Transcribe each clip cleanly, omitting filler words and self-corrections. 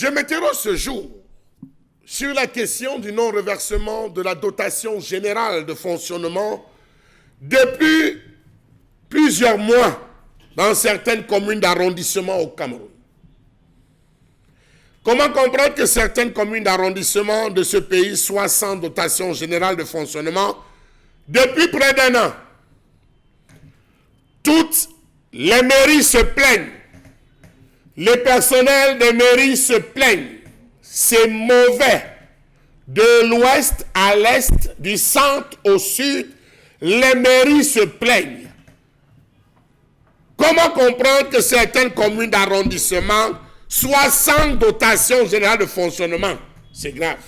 Je m'interroge ce jour sur la question du non-reversement de la dotation générale de fonctionnement depuis plusieurs mois dans certaines communes d'arrondissement au Cameroun. Comment comprendre que certaines communes d'arrondissement de ce pays soient sans dotation générale de fonctionnement depuis près d'un an? Toutes les mairies se plaignent. Les personnels des mairies se plaignent. C'est mauvais. De l'ouest à l'est, du centre au sud, les mairies se plaignent. Comment comprendre que certaines communes d'arrondissement soient sans dotation générale de fonctionnement? C'est grave.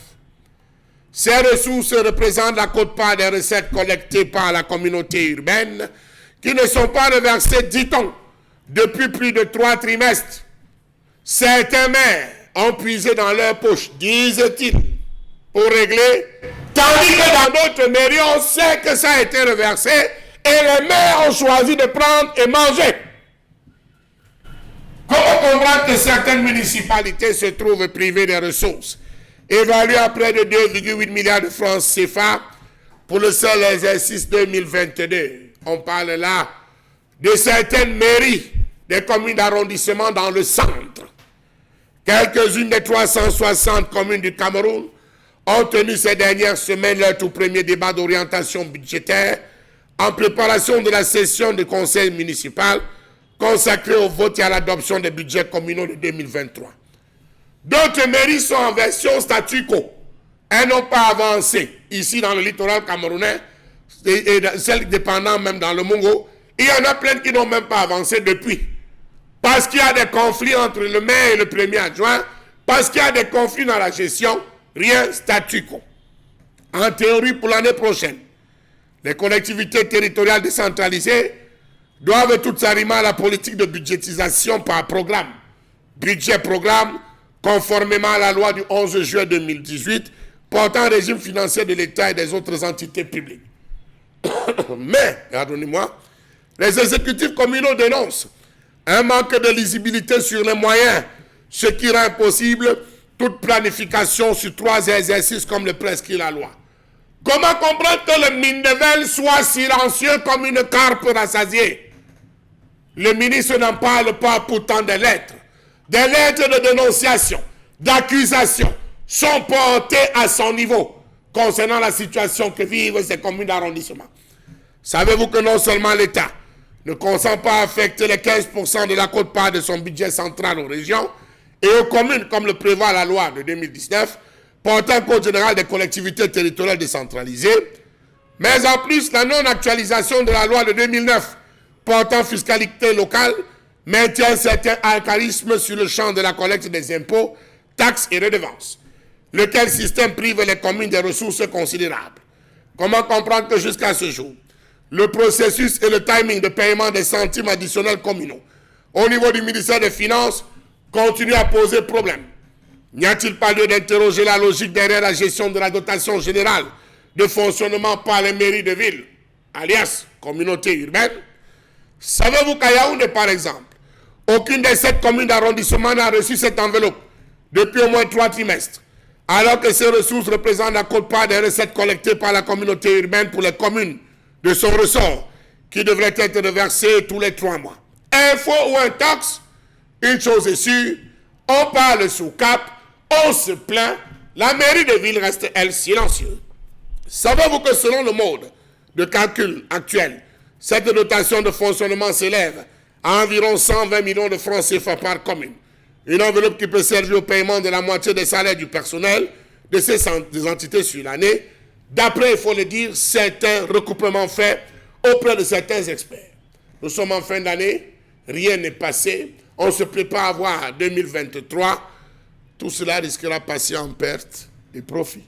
Ces ressources représentent la quote-part des recettes collectées par la communauté urbaine qui ne sont pas reversées, dit-on, depuis plus de 3 trimestres. Certains maires ont puisé dans leur poche, disent-ils, pour régler, tandis que dans d'autres mairies, on sait que ça a été reversé et les maires ont choisi de prendre et manger. Comment comprendre que certaines municipalités se trouvent privées des ressources, évaluées à près de 2,8 milliards de francs CFA pour le seul exercice 2022? On parle là de certaines mairies, des communes d'arrondissement dans le centre. Quelques-unes des 360 communes du Cameroun ont tenu ces dernières semaines leur tout premier débat d'orientation budgétaire en préparation de la session du conseil municipal consacrée au vote et à l'adoption des budgets communaux de 2023. D'autres mairies sont en version statu quo. Elles n'ont pas avancé. Ici, dans le littoral camerounais, et celles dépendant même dans le Mongo, il y en a plein qui n'ont même pas avancé depuis. Parce qu'il y a des conflits entre le maire et le premier adjoint, parce qu'il y a des conflits dans la gestion, rien statu quo. En théorie, pour l'année prochaine, les collectivités territoriales décentralisées doivent toutes s'arrimer à la politique de budgétisation par programme. Budget-programme, conformément à la loi du 11 juin 2018, portant régime financier de l'État et des autres entités publiques. Mais, pardonnez-moi, les exécutifs communaux dénoncent un manque de lisibilité sur les moyens, ce qui rend impossible toute planification sur 3 exercices comme le prescrit la loi. Comment comprendre que le Mindevel soit silencieux comme une carpe rassasiée? Le ministre n'en parle pas pourtant des lettres. Des lettres de dénonciation, d'accusation sont portées à son niveau concernant la situation que vivent ces communes d'arrondissement. Savez-vous que non seulement l'État ne consent pas à affecter les 15% de la quote-part de son budget central aux régions et aux communes comme le prévoit la loi de 2019 portant Code général des collectivités territoriales décentralisées, mais en plus la non-actualisation de la loi de 2009 portant fiscalité locale maintient certains archaïsmes sur le champ de la collecte des impôts, taxes et redevances, lequel système prive les communes des ressources considérables. Comment comprendre que jusqu'à ce jour, le processus et le timing de paiement des centimes additionnels communaux au niveau du ministère des Finances continuent à poser problème? N'y a-t-il pas lieu d'interroger la logique derrière la gestion de la dotation générale de fonctionnement par les mairies de ville, alias communauté urbaine? Savez-vous qu'à Yaoundé, par exemple, aucune des 7 communes d'arrondissement n'a reçu cette enveloppe depuis au moins 3 trimestres, alors que ces ressources représentent la quote-part des recettes collectées par la communauté urbaine pour les communes de son ressort, qui devrait être reversé tous les 3 mois. Info ou intox, une chose est sûre, on parle sous cap, on se plaint, la mairie de ville reste, elle, silencieuse. Savez-vous que selon le mode de calcul actuel, cette dotation de fonctionnement s'élève à environ 120 millions de francs CFA par commune, une enveloppe qui peut servir au paiement de la moitié des salaires du personnel de ces entités sur l'année, d'après, il faut le dire, certains recoupements faits auprès de certains experts. Nous sommes en fin d'année, rien n'est passé, on se prépare à voir 2023, tout cela risquera de passer en perte et profit.